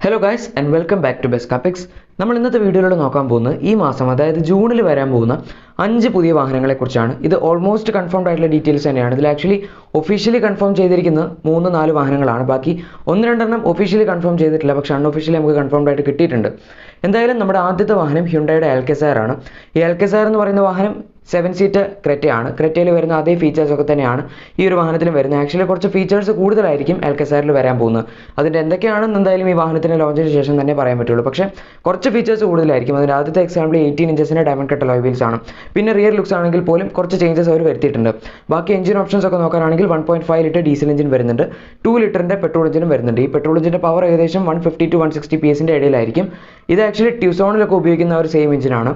Hello guys and welcome back to best കാപ്പിക്സ്. നമ്മൾ ഇന്നത്തെ വീഡിയോയിലൂടെ നോക്കാൻ പോകുന്നത് ഈ മാസം അതായത് ജൂണിൽ വരാൻ പോകുന്ന 5 പുതിയ വാഹനങ്ങളെക്കുറിച്ചാണ്. ഇത് ഓൾമോസ്റ്റ് കൺഫേംഡ് ആയിട്ടുള്ള ഡീറ്റെയിൽസ് തന്നെയാണ്. ഇതിൽ ആക്ച്വലി ഒഫീഷ്യലി കൺഫേം ചെയ്തിരിക്കുന്നത് 3-4 വാഹനങ്ങളാണ്. ബാക്കി 1-2 ഒഫീഷ്യലി കൺഫേം ചെയ്തിട്ടില്ല, പക്ഷേ അൺഒഫീഷ്യലി നമുക്ക് കൺഫേംഡ് ആയിട്ട് കിട്ടിയിട്ടുണ്ട്. എന്തായാലും നമ്മുടെ ആദ്യത്തെ വാഹനം ഹ്യുണ്ടായുടെ എൽകെസാർ ആണ്. ഈ എൽകെസാർ എന്ന് പറയുന്ന വാഹനം 7 സീറ്റർ ക്രെറ്റയാണ്. ക്രെറ്റയിൽ വരുന്ന അതേ ഫീച്ചേഴ്സൊക്കെ തന്നെയാണ് ഈ ഒരു വാഹനത്തിലും വരുന്നത്. ആക്ച്വലി കുറച്ച് ഫീച്ചേഴ്സ് കൂടുതലായിരിക്കും എൽകെസാറിൽ വരാൻ പോകുന്നത്. അതിൻ്റെ എന്തൊക്കെയാണെന്ന് എന്തായാലും ഈ വാഹനത്തിൻ്റെ ലോഞ്ചിന് ശേഷം തന്നെ പറയാൻ പറ്റുള്ളൂ. പക്ഷേ കുറച്ച് ഫീച്ചേഴ്സ് കൂടുതലായിരിക്കും. അതിൻ്റെ ആദ്യത്തെ എക്സാമ്പിൾ 18 ഇഞ്ചസിൻ്റെ ഡയമണ്ട് കട്ട് അലോയ് വീൽസ് ആണ്. പിന്നെ റിയർ ലുക്സ് ആണെങ്കിൽ പോലും കുറച്ച് ചേഞ്ചസ് അവർ വരുത്തിയിട്ടുണ്ട്. ബാക്കി എഞ്ചിൻ ഓപ്ഷൻസ് ഒക്കെ നോക്കുകയാണെങ്കിൽ 1.5 ലിറ്റർ ഡീസൽ എഞ്ചിൻ വരുന്നുണ്ട്, 2 ലിറ്ററിൻ്റെ പെട്രോൾ എഞ്ചിനും വരുന്നുണ്ട്. ഈ പെട്രോൾ എഞ്ചിൻ്റെ പവർ ഏകദേശം 150 to 160 PS ഇടയിലായിരിക്കും. ഇത് ആക്ച്വലി ട്യൂസോണിലൊക്കെ ഉപയോഗിക്കുന്ന ഒരു സെയിം എഞ്ചിനാണ്.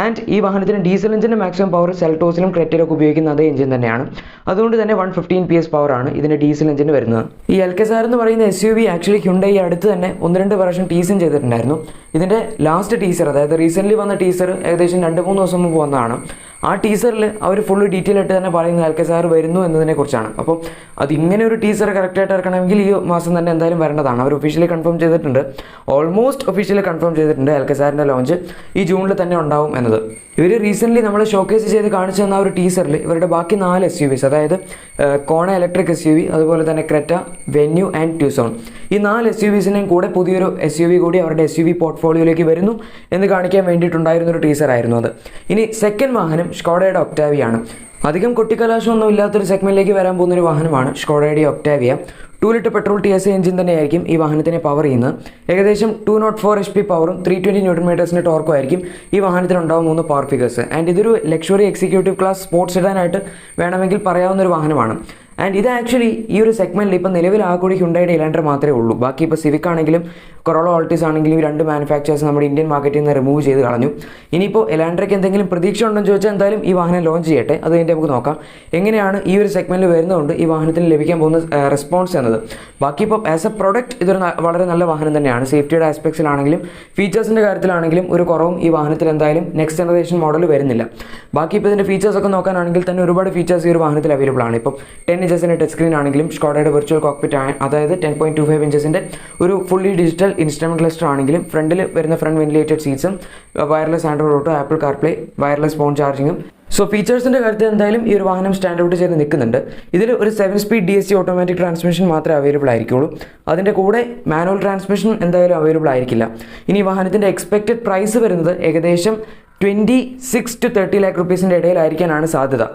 ആൻഡ് ഈ വാഹനത്തിന് ഡീസൽ എഞ്ചിൻ്റെ മാക്സിമം പവർ സെൽട്ടോസിലും ക്രെറ്റയിലൊക്കെ ഉപയോഗിക്കുന്ന അതേ എഞ്ചിൻ തന്നെയാണ്. അതുകൊണ്ട് തന്നെ 115 PS പവറാണ് ഇതിൻ്റെ ഡീസൽ എഞ്ചിന് വരുന്നത്. ഈ എൽകെസാർ എന്ന് പറയുന്ന SUV ആക്ച്വലി ഹ്യുണ്ടായി അടുത്ത് തന്നെ 1-2 പ്രാവശ്യം ടീസും ചെയ്തിട്ടുണ്ടായിരുന്നു. ഇതിൻ്റെ ലാസ്റ്റ് ടീസർ, അതായത് റീസെൻ്റ്ലി വന്ന ടീസർ ഏകദേശം 2-3 ദിവസം മുമ്പ് വന്നതാണ്. ആ ടീസറിൽ അവർ ഫുള്ള് ഡീറ്റെയിൽ ആയിട്ട് തന്നെ പറയുന്നത് എൽകെസാർ വരുന്നു എന്നതിനെക്കുറിച്ചാണ്. അപ്പോൾ അതിങ്ങനെ ഒരു ടീസർ കറക്റ്റായിട്ട് ഇറക്കണമെങ്കിൽ ഈ മാസം തന്നെ എന്തായാലും വരേണ്ടതാണ്. അവർ ഒഫീഷ്യലി കൺഫേം ചെയ്തിട്ടുണ്ട്, ഓൾമോസ്റ്റ് ഒഫീഷ്യലി കൺഫേം ചെയ്തിട്ടുണ്ട് എൽകെസാറിൻ്റെ ലോഞ്ച് ഈ ജൂണിൽ തന്നെ ഉണ്ടാവും എന്നത്. ഇവർ റീസെൻ്റ്ലി നമ്മൾ ഷോക്കേസ് ചെയ്ത് കാണിച്ചു തന്ന ഒരു ടീസറിൽ ഇവരുടെ ബാക്കി 4 SUVs, അതായത് കോണ ഇലക്ട്രിക് SUV, അതുപോലെ തന്നെ ക്രെറ്റ, വെന്യൂ ആൻഡ് ട്യൂസോൺ, ഈ 4 SUVസിനെയും കൂടെ പുതിയൊരു SUV കൂടി അവരുടെ SUV പോർട്ട്ഫോളിയോയിലേക്ക് വരുന്നു എന്ന് കാണിക്കാൻ വേണ്ടിയിട്ടുണ്ടായിരുന്ന ഒരു ടീസറായിരുന്നു അത്. ഇനി സെക്കൻഡ് വാഹനം സ്കോഡയുടെ ഒക്ടാവിയാണ്. അധികം കൊട്ടിക്കലാശമൊന്നും ഇല്ലാത്തൊരു സെഗ്മെൻറ്റിലേക്ക് വരാൻ പോകുന്നൊരു വാഹനമാണ് സ്കോഡയുടെ Octavia. 2 litre petrol TSI engine തന്നെയായിരിക്കും ഈ വാഹനത്തിനെ പവർ ചെയ്യുന്നത്. ഏകദേശം 204 HP പവറും 320 Nm ടോർക്കും ആയിരിക്കും ഈ വാഹനത്തിനുണ്ടാവും 3 പവർ ഫിഗേഴ്സ്. ആൻഡ് ഇതൊരു ലക്ഷറി എക്സിക്യൂട്ടീവ് ക്ലാസ് സ്പോർട്സ് സെഡാനായിട്ട് വേണമെങ്കിൽ പറയാവുന്ന ഒരു വാഹനമാണ്. ആൻഡ് ഇത് ആക്ച്വലി ഈ ഒരു സെഗ്മെൻറ്റിൽ ഇപ്പോൾ നിലവിൽ ആ കൂടി ഹ്യുണ്ടായുടെ ഇലാൻഡർ മാത്രമേ ഉള്ളൂ. ബാക്കി ഇപ്പോൾ സിവിക് ആണെങ്കിലും കൊറോള ഓൾട്ടിസ് ആണെങ്കിലും 2 മാനുഫാക്ചേഴ്സ് നമ്മുടെ ഇന്ത്യൻ മാർക്കറ്റിൽ നിന്ന് റിമൂവ് ചെയ്ത് കളഞ്ഞു. ഇനിയിപ്പോൾ എലാൻഡ്രയ്ക്ക് എന്തെങ്കിലും പ്രതീക്ഷ ഉണ്ടെന്ന് ചോദിച്ചാൽ എന്തായാലും ഈ വാഹനം ലോഞ്ച് ചെയ്യട്ടെ, അത് കഴിഞ്ഞ് നമുക്ക് നോക്കാം എങ്ങനെയാണ് ഈ ഒരു സെഗ്മെൻറ്റിൽ വരുന്നതുകൊണ്ട് ഈ വാഹനത്തിന് ലഭിക്കാൻ പോകുന്ന റെസ്പോൺസ് എന്നത്. ബാക്കി ഇപ്പോൾ ആസ് എ പ്രൊഡക്റ്റ് ഇതൊരു വളരെ നല്ല വാഹനം തന്നെയാണ്. സേഫ്റ്റിയുടെ ആസ്പെക്ട്സിലാണെങ്കിലും ഫീച്ചേഴ്സിൻ്റെ കാര്യത്തിലാണെങ്കിലും ഒരു കുറവും ഈ വാഹനത്തിൽ എന്തായാലും നെക്സ്റ്റ് ജനറേഷൻ മോഡൽ വരുന്നില്ല. ബാക്കി ഇപ്പോൾ ഇതിൻ്റെ ഫീച്ചേഴ്സൊക്കെ നോക്കാനാണെങ്കിൽ തന്നെ ഒരുപാട് ഫീച്ചേഴ്സ് ഈ ഒരു വാഹനത്തിൽ അവൈലബിൾ ആണ്. ഇപ്പം 10 ഇഞ്ചസിൻ്റെ ടച്ച് സ്ക്രീൻ ആണെങ്കിലും സ്കോഡയുടെ വെർച്വൽ കോക്പിറ്റ് അതായത് 10.25 ഇഞ്ചസിൻ്റെ ഒരു ഫുള്ളി ഡിജിറ്റൽ ഇൻസ്ട്രുമെൻറ്റ് ക്ലസ്റ്റർ ആണെങ്കിലും ഫ്രണ്ടിൽ വരുന്ന ഫ്രണ്ട് വെന്റിലേറ്റഡ് സീറ്റ്സും wireless android auto, apple carplay, wireless phone ചാർജിങ്ങും. സോ ഫീച്ചേഴ്സിൻ്റെ കാര്യത്തിൽ എന്തായാലും ഈ ഒരു വാഹനം സ്റ്റാൻഡ് ഔട്ട് ചെയ്ത് നിൽക്കുന്നുണ്ട്. ഇതിൽ ഒരു 7 സ്പീഡ് DSC ഓട്ടോമാറ്റിക് ട്രാൻസ്മിഷൻ മാത്രമേ അവൈലബിൾ ആയിരിക്കുള്ളൂ. അതിൻ്റെ കൂടെ മാനുവൽ ട്രാൻസ്മിഷൻ എന്തായാലും അവൈലബിൾ ആയിരിക്കില്ല. ഇനി വാഹനത്തിൻ്റെ എക്സ്പെക്റ്റഡ് പ്രൈസ് വരുന്നത് ഏകദേശം 26 to 30 lakh rupees ഇടയിലായിരിക്കാനാണ് സാധ്യത.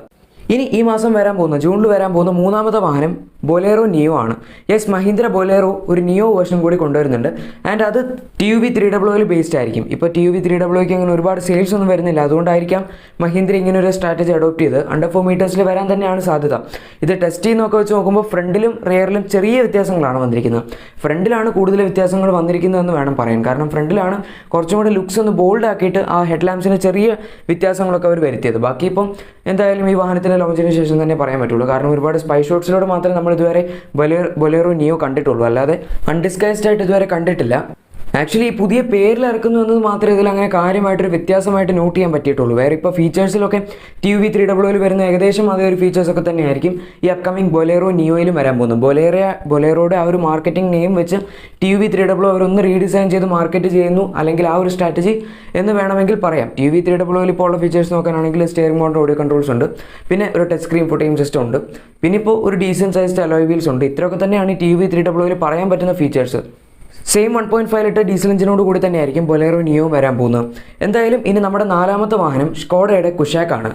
ഇനി ഈ മാസം വരാൻ പോകുന്ന ജൂണിൽ വരാൻ പോകുന്ന 3ാമത്തെ വാഹനം ബൊലേറോ നിയോ ആണ്. യെസ്, മഹീന്ദ്ര ബൊലേറോ ഒരു നിയോ വേർഷൻ കൂടി കൊണ്ടുവരുന്നുണ്ട്. ആൻഡ് അത് TUV 300 ബേസ്ഡ് ആയിരിക്കും. ഇപ്പോൾ TUV 300 അങ്ങനെ ഒരുപാട് സെയിൽസ് ഒന്നും വരുന്നില്ല, അതുകൊണ്ടായിരിക്കാം മഹീന്ദ്ര ഇങ്ങനെ ഒരു സ്ട്രാറ്റജി അഡോപ്റ്റ് ചെയ്ത് അണ്ടർ 4 മീറ്റേഴ്സിൽ വരാൻ തന്നെയാണ് സാധ്യത. ഇത് ടെസ്റ്റ് ചെയ്യുന്നൊക്കെ വെച്ച് നോക്കുമ്പോൾ ഫ്രണ്ടിലും റിയറിലും ചെറിയ വ്യത്യാസങ്ങളാണ് വന്നിരിക്കുന്നത്. ഫ്രണ്ടിലാണ് കൂടുതൽ വ്യത്യാസങ്ങൾ വന്നിരിക്കുന്നതെന്ന് വേണം പറയാൻ. കാരണം ഫ്രണ്ടിലാണ് കുറച്ചും കൂടി ലുക്സ് ഒന്ന് ബോൾഡ് ആക്കിയിട്ട് ആ ഹെഡ് ലാമ്പ്സിന് ചെറിയ വ്യത്യാസങ്ങളൊക്കെ അവർ വരുത്തിയത്. ബാക്കി ഇപ്പം എന്തായാലും ഈ വാഹനത്തിൻ്റെ ലോഞ്ചിന് ശേഷം തന്നെ പറയാൻ പറ്റുള്ളൂ. കാരണം ഒരുപാട് സ്പൈ ഷോട്ട്സിലൂടെ മാത്രമേ നമ്മൾ ഇതുവരെ ബൊലേറോ നിയോ കണ്ടിട്ടുള്ളൂ, അല്ലാതെ അൺഡിസ്ഗൈസ്ഡ് ആയിട്ട് ഇതുവരെ കണ്ടിട്ടില്ല. ആക്ച്വലി ഈ പുതിയ പേരിൽ ഇറക്കുന്നു എന്നത് മാത്രമേ ഇതിൽ അങ്ങനെ കാര്യമായിട്ടൊരു വ്യത്യാസമായിട്ട് നോട്ട് ചെയ്യാൻ പറ്റിയിട്ടുള്ളൂ. വേറെ ഇപ്പോൾ ഫീച്ചേഴ്സിലൊക്കെ TUV 300 വരുന്ന ഏകദേശം അതേ ഒരു ഫീച്ചേഴ്സൊക്കെ തന്നെയായിരിക്കും ഈ അപ്കമിങ് ബൊലേറോ നിയോയിലും വരാൻ പോകുന്നത്. ബൊലേറോയുടെ ആ ഒരു മാർക്കറ്റിംഗ് നെയിം വെച്ച് TUV 300 അവരൊന്ന് റീഡിസൈൻ ചെയ്ത് മാർക്കറ്റ് ചെയ്യുന്നു, അല്ലെങ്കിൽ ആ ഒരു സ്ട്രാറ്റജി എന്ന് വേണമെങ്കിൽ പറയാം. TUV 300 ഇപ്പോൾ ഉള്ള ഫീച്ചേഴ്സ് നോക്കാനാണെങ്കിൽ സ്റ്റിയറിംഗ് മോഡ്, ഓഡിയോ കൺട്രോൾസ് ഉണ്ട്, പിന്നെ ഒരു ടച്ച് സ്ക്രീൻ ഫുട്ടേജിംഗ് സിസ്റ്റം ഉണ്ട്, പിന്നെ ഇപ്പോൾ ഒരു ഡീസൻറ്റ് സൈസ്ഡ് അലോയ് വീൽസ് ഉണ്ട്. ഇത്രയൊക്കെ തന്നെയാണ് ഈ TUV 300 പറയാൻ പറ്റുന്ന ഫീച്ചേഴ്സ്. സെയിം 1.5 ലിറ്റർ ഡീസൽ എഞ്ചിനോട് കൂടി തന്നെയായിരിക്കും ബൊലേറോ നിയോ വരാൻ പോകുന്നത്. എന്തായാലും ഇനി നമ്മുടെ 4ാമത്തെ വാഹനം സ്കോഡയുടെ കുഷാക്കാണ്.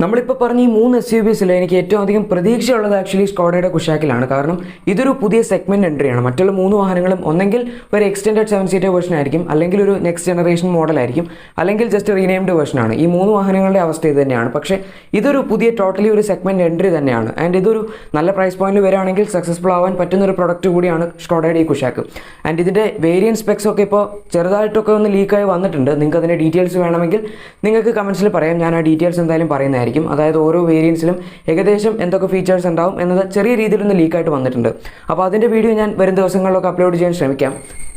നമ്മളിപ്പോൾ പറഞ്ഞ ഈ 3 SUVസിൽ എനിക്ക് ഏറ്റവും അധികം പ്രതീക്ഷയുള്ളത് ആക്ച്വലി സ്കോഡയുടെ കുഷാക്കിലാണ്. കാരണം ഇതൊരു പുതിയ സെഗ്മെൻറ്റ് എൻട്രിയാണ്. മറ്റുള്ള 3 വാഹനങ്ങളും ഒന്നെങ്കിൽ ഒരു എക്സ്റ്റെൻഡഡ് 7 സീറ്റർ വേർഷൻ ആയിരിക്കും, അല്ലെങ്കിൽ ഒരു നെക്സ്റ്റ് ജനറേഷൻ മോഡലായിരിക്കും, അല്ലെങ്കിൽ ജസ്റ്റ് റീനെയിംഡ് വേർഷനാണ്. ഈ 3 വാഹനങ്ങളുടെ അവസ്ഥ ഇത് തന്നെയാണ്. പക്ഷേ ഇതൊരു പുതിയ ടോട്ടലി ഒരു സെഗ്മെൻറ്റ് എൻട്രി തന്നെയാണ്. ആൻഡ് ഇതൊരു നല്ല പ്രൈസ് പോയിന്റിൽ വരികയാണെങ്കിൽ സക്സസ്ഫുൾ ആവാൻ പറ്റുന്ന ഒരു പ്രൊഡക്റ്റ് കൂടിയാണ് സ്കോഡയുടെ ഈ കുഷാക്ക്. ആൻഡ് ഇതിൻ്റെ വേരിയൻറ്റ് സ്പെക്സ് ഒക്കെ ഇപ്പോൾ ചെറുതായിട്ടൊക്കെ ഒന്ന് ലീക്കായി വന്നിട്ടുണ്ട്. നിങ്ങൾക്ക് അതിൻ്റെ ഡീറ്റെയിൽസ് വേണമെങ്കിൽ നിങ്ങൾക്ക് കമൻസിൽ പറയാം, ഞാൻ ആ ഡീറ്റെയിൽസ് എന്തായാലും പറയുന്നതായിരിക്കും. അതായത് ഓരോ വേരിയൻസിലും ഏകദേശം എന്തൊക്കെ ഫീച്ചേഴ്സ് ഉണ്ടാവും എന്നത് ചെറിയ രീതിയിലൊന്ന് ലീക്കായിട്ട് വന്നിട്ടുണ്ട്. അപ്പോൾ അതിൻ്റെ വീഡിയോ ഞാൻ വരും ദിവസങ്ങളിലൊക്കെ അപ്ലോഡ് ചെയ്യാൻ ശ്രമിക്കാം.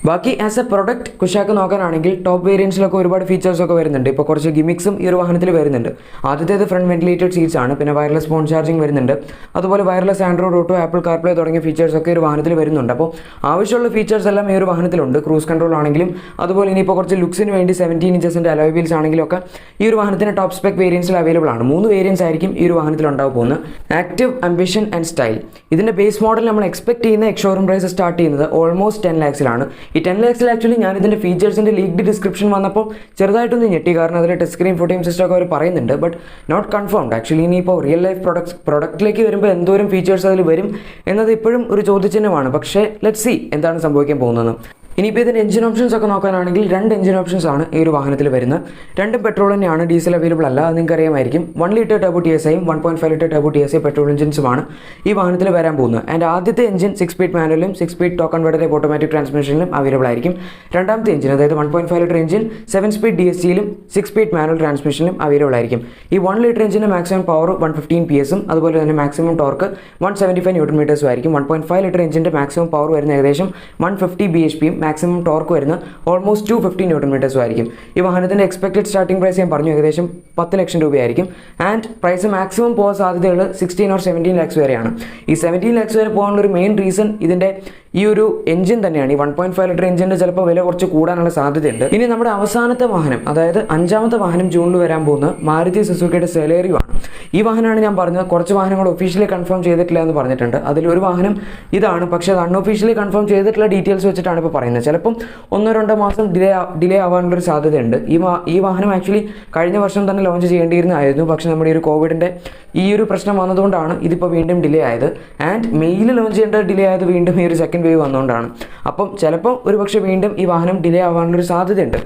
ബാക്കി ആസ് എ പ്രൊഡക്റ്റ് കുഷാക്ക് നോക്കാനാണെങ്കിൽ ടോപ്പ് വേരിയൻസിലൊക്കെ ഒരുപാട് ഫീച്ചേഴ്സൊക്കെ വരുന്നുണ്ട്. ഇപ്പോൾ കുറച്ച് ഗിമിക്സും ഈ ഒരു വാഹനത്തിൽ വരുന്നുണ്ട്. ആദ്യത്തേത് ഫ്രണ്ട് വെന്റിലേറ്റഡ് സീറ്റ്സ് ആണ്. പിന്നെ വയർലെസ് ഫോൺ ചാർജിങ് വരുന്നുണ്ട്. അതുപോലെ wireless android auto, apple CarPlay തുടങ്ങിയ ഫീച്ചേഴ്സൊക്കെ ഈ ഒരു വാഹനത്തിൽ വരുന്നുണ്ട്. അപ്പോൾ ആവശ്യമുള്ള ഫീച്ചേഴ്സ് എല്ലാം ഈ ഒരു വാഹനത്തിലുണ്ട്. ക്രൂസ് കൺട്രോൾ ആണെങ്കിലും അതുപോലെ ഇനിയിപ്പോൾ കുറച്ച് ലുക്സിന് വേണ്ടി 17 ഇഞ്ചസിൻ്റെ അലോയ് വീൽസ് ആണെങ്കിലും ഒക്കെ ഈ ഒരു വാഹനത്തിന് ടോപ്പ് സ്പെക് വേരിയൻസിൽ അവൈലബിൾ ആണ്. 3 വേരിയൻസ് ആയിരിക്കും ഈ ഒരു വാഹനത്തിൽ ഉണ്ടാവും പോകുന്നത്. Active, ambition and style. ഇതിൻ്റെ ബേസ് മോഡൽ നമ്മൾ എക്സ്പെക്ട് ചെയ്യുന്ന എക്സ്ഷോറൂം പ്രൈസ് സ്റ്റാർട്ട് ചെയ്യുന്നത് ഓൾമോസ്റ്റ് 10 lakhsലാണ്. ഈ 10 lakhsൽ ആക്ച്വലി ഞാൻ ഇതിൻ്റെ ഫീച്ചേഴ്സിൻ്റെ ലീക്ഡ് ഡിസ്ക്രിപ്ഷൻ വന്നപ്പോൾ ചെറുതായിട്ടൊന്ന് ഞെട്ടി. കാരണം അതിൽ ടച്ച് സ്ക്രീൻ ഫോട്ടോയും സിസ്റ്റം ഒക്കെ അവർ പറയുന്നുണ്ട്. But not confirmed. ആക്ച്വലി ഇനിയിപ്പോൾ റിയൽ ലൈഫ് പ്രൊഡക്റ്റിലേക്ക് വരുമ്പോൾ എന്തോരം ഫീച്ചേഴ്സ് അതിൽ വരും എന്നത് ഇപ്പോഴും ഒരു ചോദ്യചിഹ്നമാണ്. പക്ഷേ ലെറ്റ്സ് സീ എന്താണ് സംഭവിക്കാൻ പോകുന്നത്. ഇനിയിപ്പോൾ ഇതിൻ്റെ എഞ്ചിൻ ഓപ്ഷൻസ് ഒക്കെ നോക്കാനാണെങ്കിൽ 2 എഞ്ചിൻ ഓപ്ഷൻസ് ആണ് ഈ ഒരു വാഹനത്തിൽ വരുന്നത്. 2 പെട്രോൾ തന്നെയാണ്, ഡീസൽ അവൈലബിൾ അല്ല. അത് നിങ്ങൾക്ക് അറിയാമായിരിക്കും. 1 ലിറ്റർ ടർബോ TSIയും 1.5 ലിറ്റർ ടർബോ TSI പെട്രോൾ എഞ്ചിൻസുമാണ് ഈ വാഹനത്തിൽ വരാൻ പോകുന്നത്. ആൻഡ് ആദ്യത്തെ എഞ്ചിൻ 6 സ്പീഡ് മാനുവലും 6 സ്പീഡ് ടോക്ക് കൺവെർട്ടർ ഓട്ടോമാറ്റിക് ട്രാൻസ്മിഷനിലും അവൈലബിൾ ആയിരിക്കും. രണ്ടാമത്തെ എഞ്ചിൻ അതായത് 1.5 ലിറ്റർ എഞ്ചിൻ 7 സ്പീഡ് DSGയിലും 6 സ്പീഡ് മാനുവൽ ട്രാൻസ്മിഷനിലും അവൈലബിൾ ആയിരിക്കും. ഈ 1 ലിറ്റർ എഞ്ചിൻ്റെ മാക്സിമം പവർ 115 PS അതുപോലെ തന്നെ മാക്സിമം ടോർക്ക് 175 Nm ആയിരിക്കും. 1.5 ലിറ്റർ എഞ്ചിൻ്റെ മാക്സിമം പവർ വരുന്ന ഏകദേശം 150 bhpയും മാക്സിമം ടോർക്ക് വരുന്ന ഓൾമോസ്റ്റ് 250 Nm ആയിരിക്കും. ഈ വാഹനത്തിൻ്റെ എക്സ്പെക്റ്റഡ് സ്റ്റാർട്ടിംഗ് പ്രൈസ് ഞാൻ പറഞ്ഞു ഏകദേശം 10 ലക്ഷം രൂപയായിരിക്കും. ആൻഡ് പ്രൈസ് മാക്സിമം പോകാൻ സാധ്യതകൾ 16 or 17 lakhs വരെയാണ്. ഈ 17 lakhs വരെ പോകാനുള്ള ഒരു മെയിൻ റീസൺ ഇതിൻ്റെ ഈ ഒരു എഞ്ചിൻ തന്നെയാണ്. ഈ 1.5 ലിറ്റർ എഞ്ചിൻ്റെ ചിലപ്പോൾ വില കുറച്ച് കൂടാനുള്ള സാധ്യതയുണ്ട്. ഇനി നമ്മുടെ അവസാനത്തെ വാഹനം അതായത് 5ാമത്തെ വാഹനം ജൂണിൽ വരാൻ പോകുന്ന മാരുതി സുസുക്കിയുടെ സെലേറിയോ ആണ്. ഈ വാഹനമാണ് ഞാൻ പറഞ്ഞത് കുറച്ച് വാഹനങ്ങൾ ഒഫീഷ്യലി കൺഫേം ചെയ്തിട്ടില്ല എന്ന് പറഞ്ഞിട്ടുണ്ട്. അതിലൊരു വാഹനം ഇതാണ്. പക്ഷേ അത് അൺഒഫീഷ്യലി കൺഫേം ചെയ്തിട്ടുള്ള ഡീറ്റെയിൽസ് വെച്ചിട്ടാണ് ഇപ്പോൾ പറയുന്നത്. ചിലപ്പം 1-2 മാസം ഡിലേ ആവാനുള്ളൊരു സാധ്യതയുണ്ട്. ഈ വാഹനം ആക്ച്വലി കഴിഞ്ഞ വർഷം തന്നെ ലോഞ്ച് ചെയ്യേണ്ടിയിരുന്നതായിരുന്നു. പക്ഷേ നമ്മുടെ ഈ ഒരു കോവിഡിൻ്റെ ഈ ഒരു പ്രശ്നം വന്നതുകൊണ്ടാണ് ഇതിപ്പോൾ വീണ്ടും ഡിലേ ആയത്. ആൻഡ് മെയ്യിൽ ലോഞ്ച് ചെയ്യേണ്ട ഡിലേ ആയത് വീണ്ടും ഈ ഒരു സെക്കൻഡ് വേവ് വന്നുകൊണ്ടാണ്. അപ്പം ചിലപ്പോൾ ഒരുപക്ഷെ വീണ്ടും ഈ വാഹനം ഡിലേ ആവാനുള്ളൊരു സാധ്യതയുണ്ട്.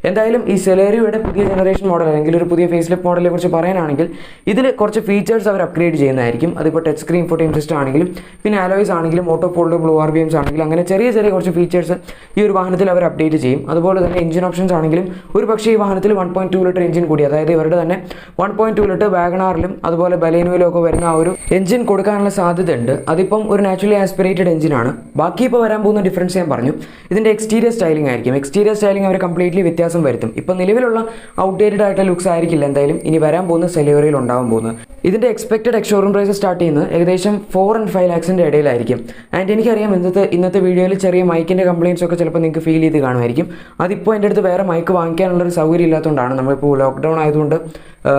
എന്തായാലും ഈ സെലേറിയോയുടെ പുതിയ ജനറേഷൻ മോഡൽ അല്ലെങ്കിൽ ഒരു പുതിയ ഫേസ് ലിഫ്റ്റ് മോഡലിനെ കുറിച്ച് പറയാനാണെങ്കിൽ ഇതിൽ കുറച്ച് ഫീച്ചേഴ്സ് അവർ അപ്ഗ്രേഡ് ചെയ്യുന്നതായിരിക്കും. അതിപ്പോൾ ടച്ച് സ്ക്രീൻ ഫോട്ടോയും സിസ്റ്റം ആണെങ്കിലും പിന്നെ അലോയ്സ് ആണെങ്കിലും ഓട്ടോ ഫോൾഡ് ബ്ലൂ RPMs ആണെങ്കിലും അങ്ങനെ ചെറിയ കുറച്ച് ഫീച്ചേഴ്സ് ഈ ഒരു വാഹനത്തിൽ അവർ അപ്ഡേറ്റ് ചെയ്യും. അതുപോലെ തന്നെ എഞ്ചിൻ ഓപ്ഷൻസ് ആണെങ്കിലും ഒരു പക്ഷേ ഈ വാഹനത്തിൽ 1.2 ലിറ്റർ എഞ്ചിൻ കൂടി അതായത് ഇവരുടെ തന്നെ 1.2 ലിറ്റർ വാഗണാറിലും അതുപോലെ ബലേനോയിലും ഒക്കെ വരുന്ന ആ ഒരു എഞ്ചിൻ കൊടുക്കാനുള്ള സാധ്യതയുണ്ട്. അതിപ്പം ഒരു നാച്ചുറലി ആസ്പിറേറ്റഡ് എഞ്ചിനാണ്. ബാക്കി ഇപ്പോൾ വരാൻ പോകുന്ന ഡിഫറൻസ് ഞാൻ പറഞ്ഞു. ഇതിൻ്റെ എക്സ്റ്റീരിയർ സ്റ്റൈലിംഗ് ആയിരിക്കും. എക്സ്റ്റീരിയർ സ്റ്റൈലിംഗ് അവർ കംപ്ലീറ്റ്ലി വ്യത്യാസം വരുത്തും. ഇപ്പോൾ നിലവിലുള്ള ഔട്ട്ഡേറ്റഡ് ആയിട്ടുള്ള ലുക്സ് ആയിരിക്കില്ല എന്തായാലും ഇനി വരാൻ പോകുന്ന സെലേറിയോയിൽ ഉണ്ടാകാൻ പോകുന്നത്. ഇതിൻ്റെ എക്സ്പെക്റ്റഡ് എക്സ്ഷോറൂം പ്രൈസ് സ്റ്റാർട്ട് ചെയ്യുന്നത് ഏകദേശം 4 and 5 lakhsൻ്റെ ഇടയിലായിരിക്കും. ആൻഡ് എനിക്കറിയാം ഇന്നത്തെ വീഡിയോയിൽ ചെറിയ മൈക്കിൻ്റെ കംപ്ലയിൻസ് ഒക്കെ ചിലപ്പോൾ നിങ്ങൾക്ക് ഫീൽ ചെയ്ത് കാണുമായിരിക്കും. അതിപ്പോൾ എൻ്റെ അടുത്ത് വേറെ മൈക്ക് വാങ്ങിക്കാനുള്ളൊരു സൗകര്യം ഇല്ലാത്തതുകൊണ്ടാണ്. നമ്മളിപ്പോൾ ലോക്ക്ഡൗൺ ആയതുകൊണ്ട്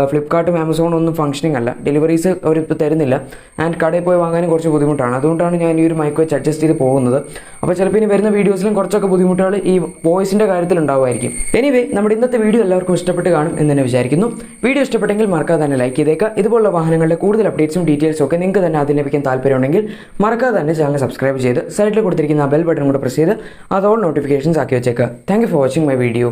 ഫ്ലിപ്കാർട്ടും ആമസോണും ഒന്നും ഫംഗ്ഷനിങ് അല്ല, ഡെലിവറീസ് അവരിപ്പോൾ തരുന്നില്ല. ആൻഡ് കടയിൽ പോയി വാങ്ങാനും കുറച്ച് ബുദ്ധിമുട്ടാണ്. അതുകൊണ്ടാണ് ഞാൻ ഈ ഒരു മൈക്ക് വെച്ച് അഡ്ജസ്റ്റ് ചെയ്ത് പോകുന്നത്. അപ്പോൾ ചിലപ്പോൾ ഇനി വരുന്ന വീഡിയോസിലും കുറച്ചൊക്കെ ബുദ്ധിമുട്ടുകൾ ഈ വോയിസിൻ്റെ കാര്യത്തിൽ ഉണ്ടാവുമായിരിക്കും. എനിവേ നമ്മുടെ ഇന്നത്തെ വീഡിയോ എല്ലാവർക്കും ഇഷ്ടപ്പെട്ട് കാണും എന്ന് തന്നെ വിചാരിക്കുന്നു. വീഡിയോ ഇഷ്ടപ്പെട്ടെങ്കിൽ മറക്കാതെ തന്നെ ലൈക്ക് ചെയ്തേക്കുക. ഇതുപോലുള്ള വാഹനങ്ങളുടെ കൂടുതൽ അപ്ഡേറ്റ്സും ഡീറ്റെയിൽസും ഒക്കെ നിങ്ങൾക്ക് തന്നെ അതിൽ ലഭിക്കാൻ താല്പര്യമുണ്ടെങ്കിൽ മറക്കാതെ തന്നെ ചാനൽ സബ്സ്ക്രൈബ് ചെയ്ത് സൈഡിൽ കൊടുത്തിരിക്കുന്ന ബെൽ ബട്ടൺ കൂടെ പ്രസ് ചെയ്ത് അത് ഓൾ നോട്ടിഫിക്കേഷൻസ് ആക്കി വെച്ചേക്കുക. Thank you for watching my video.